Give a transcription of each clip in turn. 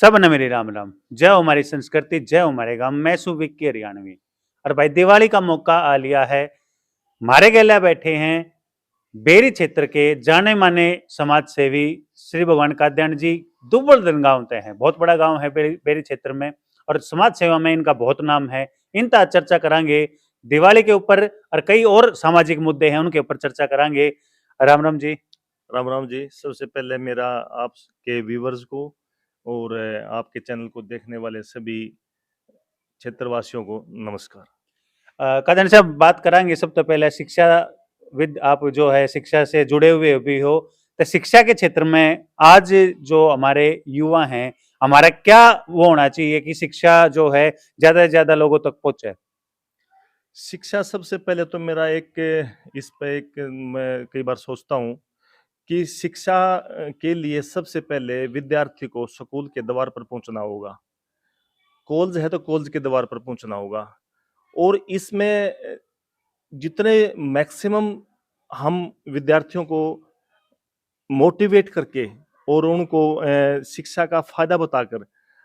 सब न मेरी राम राम। जय हो हमारी संस्कृति, जय हो हमारे गांव। मैं सुविक्की हरियाणवी। और भाई दिवाली का मौका आ लिया है। हमारे गेला बैठे हैं बेरी क्षेत्र के जाने माने समाज सेवी श्री भगवान काद्यान जी। दुब्बलदन गांव तय है, बहुत बड़ा गांव है बेरी क्षेत्र में। और समाज सेवा में इनका बहुत नाम है। इनका चर्चा करांगे दिवाली के ऊपर, और कई और सामाजिक मुद्दे हैं उनके ऊपर चर्चा करांगे। राम राम जी। राम राम जी। सबसे पहले मेरा आपके व्यूवर्स को और आपके चैनल को देखने वाले सभी क्षेत्रवासियों को नमस्कार। कादन साहब, बात करांगे सबसे पहले शिक्षा विद। आप जो है शिक्षा से जुड़े हुए भी हो, तो शिक्षा के क्षेत्र में आज जो हमारे युवा हैं, हमारा क्या वो होना चाहिए कि शिक्षा जो है ज्यादा से ज्यादा लोगों तक पहुंचे। शिक्षा सबसे पहले तो मेरा एक इस पे एक मैं कई बार सोचता हूँ कि शिक्षा के लिए सबसे पहले विद्यार्थी को स्कूल के द्वार पर पहुंचना होगा। कॉलेज है तो कॉलेज के द्वार पर पहुंचना होगा। और इसमें जितने मैक्सिमम हम विद्यार्थियों को मोटिवेट करके और उनको शिक्षा का फायदा बताकर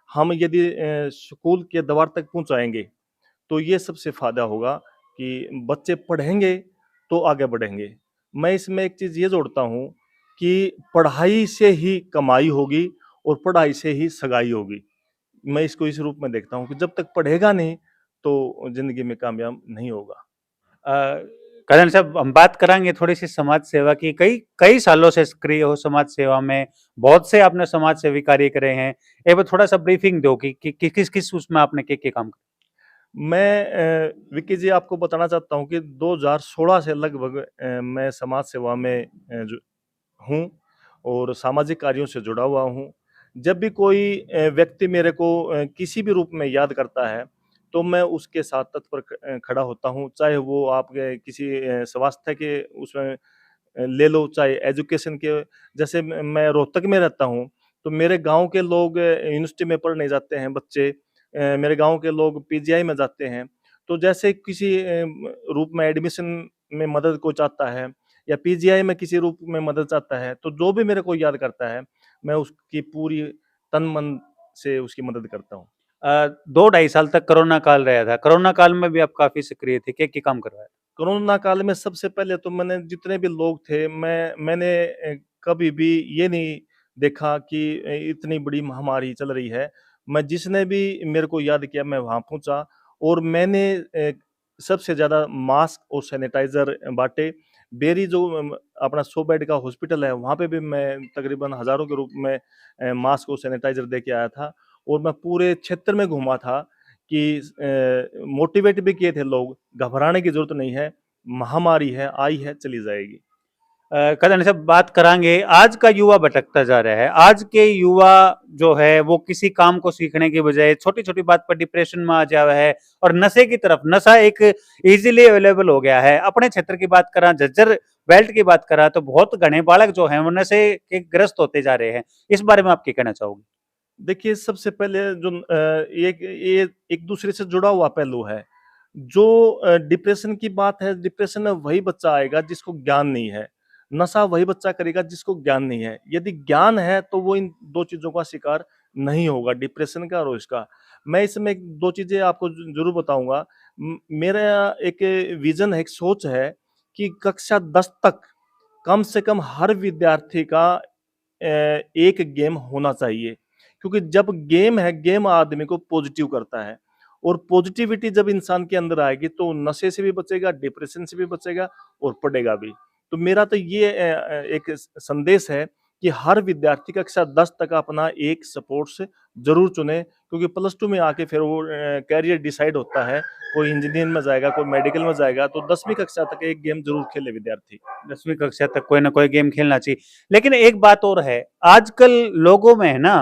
हम यदि स्कूल के द्वार तक पहुंचाएंगे तो ये सबसे फायदा होगा कि बच्चे पढ़ेंगे तो आगे बढ़ेंगे। मैं इसमें एक चीज ये जोड़ता हूँ कि पढ़ाई से ही कमाई होगी और पढ़ाई से ही सगाई होगी। मैं इसको इस रूप में देखता हूँ कि जब तक पढ़ेगा नहीं तो जिंदगी में कामयाब नहीं होगा। करण साहब, हम बात करांगे थोड़ी सी समाज सेवा की। कई कई सालों से सक्रिय हो समाज सेवा में, बहुत से आपने समाज सेवी कार्य करे हैं। एक बार थोड़ा सा ब्रीफिंग दो कि किस किस उसमें आपने के काम मैं विक्की जी आपको बताना चाहता हूँ कि 2016 से लगभग मैं समाज सेवा में जो हूँ और सामाजिक कार्यों से जुड़ा हुआ हूँ। जब भी कोई व्यक्ति मेरे को किसी भी रूप में याद करता है तो मैं उसके साथ तत्पर खड़ा होता हूँ। चाहे वो आपके किसी स्वास्थ्य के उसमें ले लो, चाहे एजुकेशन के। जैसे मैं रोहतक में रहता हूँ तो मेरे गांव के लोग यूनिवर्सिटी में पढ़ने जाते हैं बच्चे। मेरे गांव के लोग पीजीआई में जाते हैं। तो जैसे किसी रूप में एडमिशन में मदद को चाहता है या पीजीआई में किसी रूप में मदद चाहता है तो जो भी मेरे को याद करता है मैं उसकी पूरी तन मन से उसकी मदद करता हूँ। 2 ढाई साल तक कोरोना काल रहा था। कोरोना काल में भी आप काफी सक्रिय थे, क्या काम करवाया? कोरोना काल में सबसे पहले तो मैंने जितने भी लोग थे मैंने कभी भी ये नहीं देखा कि इतनी बड़ी महामारी चल रही है। मैं जिसने भी मेरे को याद किया मैं वहाँ पहुँचा और मैंने सबसे ज़्यादा मास्क और सैनिटाइज़र बाँटे। बेरी जो अपना 100 बेड का हॉस्पिटल है वहाँ पे भी मैं तकरीबन हज़ारों के रूप में मास्क और सैनिटाइज़र दे के आया था। और मैं पूरे क्षेत्र में घूमा था कि मोटिवेट भी किए थे लोग, घबराने की ज़रूरत नहीं है, महामारी है, आई है, चली जाएगी। कल्याण साहब, बात करांगे आज का युवा भटकता जा रहा है। आज के युवा जो है वो किसी काम को सीखने की बजाय छोटी छोटी बात पर डिप्रेशन में आ जावा है और नशे की तरफ। नशा एक इजीली अवेलेबल हो गया है। अपने क्षेत्र की बात करा, झज्जर बेल्ट की बात करा, तो बहुत घने बालक जो है वो नशे के ग्रस्त होते जा रहे हैं। इस बारे में आप क्या कहना चाहोगे? देखिए, सबसे पहले जो ये एक दूसरे से जुड़ा हुआ पहलू है। जो डिप्रेशन की बात है, डिप्रेशन में वही बच्चा आएगा जिसको ज्ञान नहीं है। नशा वही बच्चा करेगा जिसको ज्ञान नहीं है। यदि ज्ञान है तो वो इन 2 चीज़ों का शिकार नहीं होगा, डिप्रेशन का और इसका। मैं इसमें 2 चीज़ें आपको ज़रूर बताऊँगा। मेरा एक विज़न है, एक सोच है कि कक्षा 10 तक कम से कम हर विद्यार्थी का एक गेम होना चाहिए। क्योंकि जब गेम है, गेम आदमी को पॉजिटिव करता है और पॉजिटिविटी जब इंसान के अंदर आएगी तो नशे से भी बचेगा, डिप्रेशन से भी बचेगा और पढ़ेगा भी। तो मेरा तो ये एक संदेश है कि हर विद्यार्थी कक्षा 10 तक अपना एक स्पोर्ट्स ज़रूर चुने, क्योंकि प्लस 2 में आके फिर वो कैरियर डिसाइड होता है। कोई इंजीनियर में जाएगा, कोई मेडिकल में जाएगा, तो 10वीं कक्षा तक एक गेम ज़रूर खेले विद्यार्थी। 10वीं कक्षा तक कोई ना कोई गेम खेलना चाहिए। लेकिन एक बात और है, आजकल लोगों में है ना,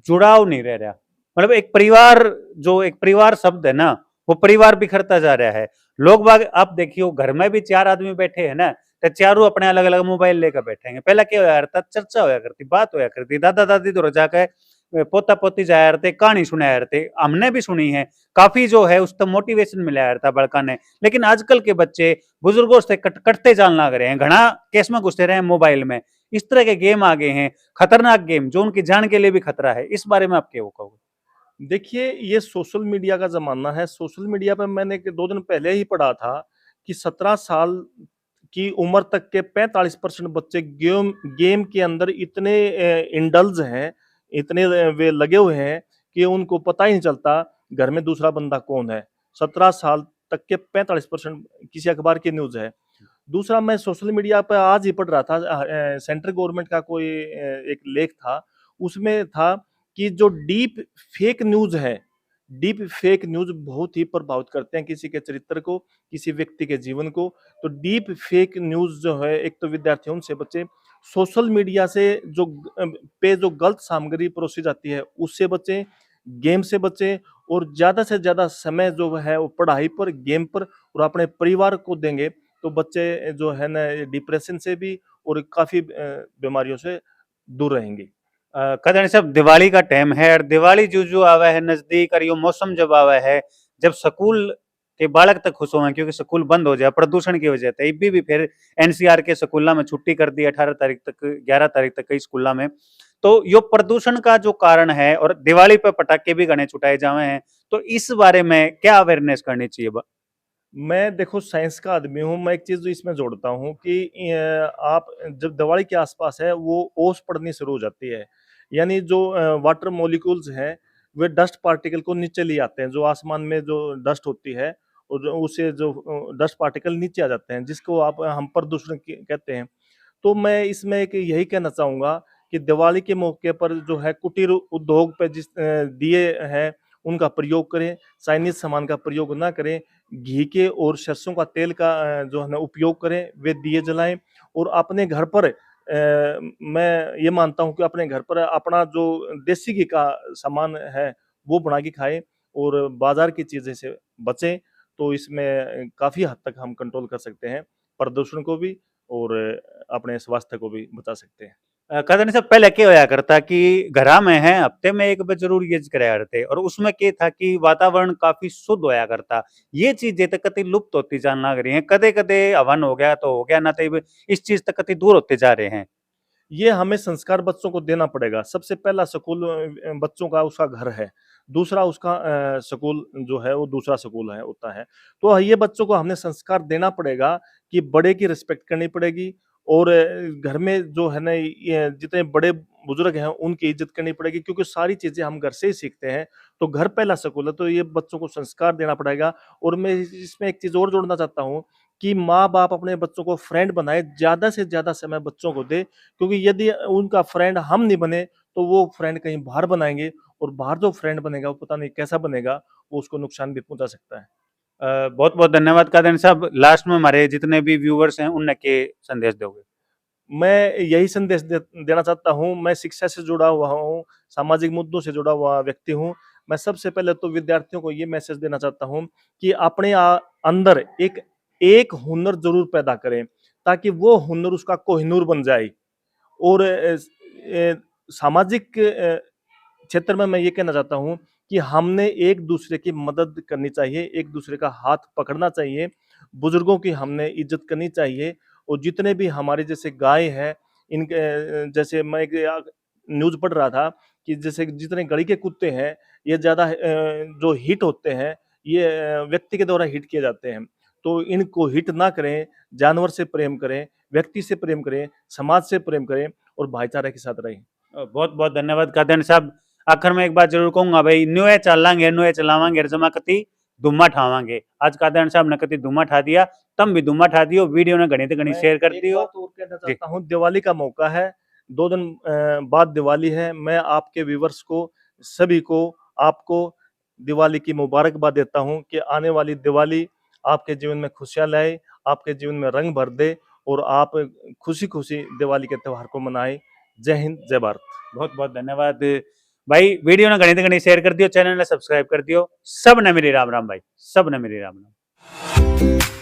जुड़ाव नहीं रह रहा। मतलब एक परिवार, जो एक परिवार शब्द है ना, वो परिवार बिखरता जा रहा है। लोग बाग आप देखियो, घर में भी 4 आदमी बैठे हैं ना, तो चारों अपने अलग अलग मोबाइल लेकर बैठेंगे। पहले क्या होया करता, चर्चा होया करती, बात होया करती, दादा दादी तो जाकर पोता पोती जाया रहते, कहानी सुनाया रहते, हमने भी सुनी है, काफी जो है उस तक मोटिवेशन मिलाया रहता बड़का ने। लेकिन आजकल के बच्चे बुजुर्गों से कटते जान लग रहे हैं, घना केस में घुसते रहे हैं मोबाइल में, इस तरह के गेम आ गए हैं, खतरनाक गेम जो उनकी जान के लिए भी खतरा है। इस बारे में आप क्या कहोगे? देखिए, ये सोशल मीडिया का ज़माना है। सोशल मीडिया पे मैंने 2 दिन पहले ही पढ़ा था कि 17 साल की उम्र तक के 45% बच्चे गेम गेम के अंदर इतने इंडल्ज हैं, इतने वे लगे हुए हैं कि उनको पता ही नहीं चलता घर में दूसरा बंदा कौन है। 17 साल तक के 45% किसी अखबार की न्यूज़ है। दूसरा, मैं सोशल मीडिया पे आज ही पढ़ रहा था, सेंट्रल गवर्नमेंट का कोई एक लेख था, उसमें था कि जो डीप फेक न्यूज़ है, डीप फेक न्यूज़ बहुत ही प्रभावित करते हैं किसी के चरित्र को, किसी व्यक्ति के जीवन को। तो डीप फेक न्यूज़ जो है, एक तो विद्यार्थियों से बचें, सोशल मीडिया से जो गलत सामग्री परोसी जाती है, उससे बचें, गेम से बचें और ज़्यादा से ज़्यादा समय जो है वो पढ़ाई पर, गेम पर और अपने परिवार को देंगे, तो बच्चे जो है ना डिप्रेशन से भी और काफ़ी बीमारियों से दूर रहेंगे। कदर सब दिवाली का टाइम है और दिवाली जो आवा है नजदीक, और यो मौसम जब आवा है जब स्कूल के बालक तक खुश हुए क्योंकि स्कूल बंद हो जाए प्रदूषण की वजह से, इबी भी फिर एनसीआर के स्कूलों में छुट्टी कर दी 18 तारीख तक, 11 तारीख तक कई स्कूलों में। तो यो प्रदूषण का जो कारण है और दिवाली पे पटाखे भी गणे छुटाए जावे हैं, तो इस बारे में क्या अवेयरनेस करनी चाहिए? मैं देखो साइंस का आदमी हूँ, मैं एक चीज़ इसमें जोड़ता हूँ कि आप जब दिवाली के आसपास है वो ओस पड़नी शुरू हो जाती है। यानी जो वाटर मॉलिक्यूल्स हैं, वे डस्ट पार्टिकल को नीचे ले आते हैं, जो आसमान में जो डस्ट होती है और उससे जो डस्ट पार्टिकल नीचे आ जाते हैं, जिसको आप हम प्रदूषण कहते हैं। तो मैं इसमें एक यही कहना चाहूँगा कि दिवाली के मौके पर जो है कुटीर उद्योग पे जिस दिए हैं उनका प्रयोग करें, चाइनीज़ सामान का प्रयोग ना करें, घी के और सरसों का तेल का जो है ना उपयोग करें, वे दिए जलाएँ और अपने घर पर मैं ये मानता हूँ कि अपने घर पर अपना जो देसी घी का सामान है, वो बना के खाएँ और बाज़ार की चीज़ें से बचें, तो इसमें काफ़ी हद तक हम कंट्रोल कर सकते हैं, प्रदूषण को भी और अपने स्वास्थ्य को भी बचा सकते हैं। कदन से पहले क्या होया करता कि घरा में है हफ्ते में एक बार जरूर यूज कराया करते, और उसमें क्या था कि वातावरण काफी शुद्ध होया करता। ये चीजें तक कति लुप्त होती जान लग रही हैं, कदे कदे हवन हो गया तो हो गया, ना तो इस चीज तक कति दूर होते जा रहे हैं। ये हमें संस्कार बच्चों को देना पड़ेगा। सबसे पहला स्कूल बच्चों का उसका घर है। दूसरा उसका स्कूल जो है वो दूसरा स्कूल है होता है। तो ये बच्चों को हमने संस्कार देना पड़ेगा कि बड़े की रिस्पेक्ट करनी पड़ेगी और घर में जो है ना ये जितने बड़े बुजुर्ग हैं उनकी इज़्ज़त करनी पड़ेगी क्योंकि सारी चीज़ें हम घर से ही सीखते हैं। तो घर पहला स्कूल है, तो ये बच्चों को संस्कार देना पड़ेगा और मैं इसमें एक चीज़ और जोड़ना चाहता हूँ कि माँ-बाप अपने बच्चों को फ्रेंड बनाएँ, ज़्यादा से ज़्यादा समय बच्चों को दें क्योंकि यदि उनका फ्रेंड हम नहीं बने तो वो फ्रेंड कहीं बाहर बनाएँगे और बाहर जो फ्रेंड बनेगा वो पता नहीं कैसा बनेगा, वो उसको नुकसान भी पहुँचा सकता है। बहुत बहुत धन्यवाद कादन साहब। लास्ट में हमारे जितने भी व्यूवर्स हैं उन्हें के संदेश दोगे? मैं यही संदेश देना चाहता हूँ, मैं शिक्षा से जुड़ा हुआ हूँ, सामाजिक मुद्दों से जुड़ा हुआ व्यक्ति हूँ। मैं सबसे पहले तो विद्यार्थियों को ये मैसेज देना चाहता हूँ कि अपने अंदर एक एक हुनर ज़रूर पैदा करें, ताकि वो हुनर उसका कोहिनूर बन जाए। और सामाजिक क्षेत्र में मैं ये कहना चाहता हूँ कि हमने एक-दूसरे की मदद करनी चाहिए, एक-दूसरे का हाथ पकड़ना चाहिए, बुजुर्गों की हमने इज़्ज़त करनी चाहिए और जितने भी हमारे जैसे गाय हैं, इनके जैसे मैं एक न्यूज़ पढ़ रहा था कि जैसे जितने गली के कुत्ते हैं, ये ज़्यादा जो हिट होते हैं, ये व्यक्ति के द्वारा हिट किए जाते हैं। तो इनको हिट ना करें, जानवर से प्रेम करें, व्यक्ति से प्रेम करें, समाज से प्रेम करें और भाईचारे के साथ रहें। बहुत बहुत धन्यवाद कादन साहब। आखिर में एक बात जरूर कहूंगा भाई, न्यूए चलांगे न्यूए चलावांगे जमा कति धुम्मा ठावांगे। आज कादन साहब ने कति धुम्मा ठा दिया, तम भी धुम्मा ठा दियो, वीडियो ने घनी से घनी शेयर कर एक दियो। बात और कहना चाहता हूँ, दिवाली का मौका है, 2 दिन बाद दिवाली है। मैं आपके व्यूअर्स को, सभी को, आपको दिवाली की मुबारकबाद देता हूँ कि आने वाली दिवाली आपके जीवन में खुशियाँ लाए, आपके जीवन में रंग भर दे और आप खुशी-खुशी दिवाली के त्योहार को मनाएँ। जय हिंद, जय भारत। बहुत बहुत धन्यवाद भाई। वीडियो ने घनी से घनी शेयर कर दियो, चैनल ने सब्सक्राइब कर दियो। सब ने मेरी राम राम भाई, सब ने मेरी राम राम।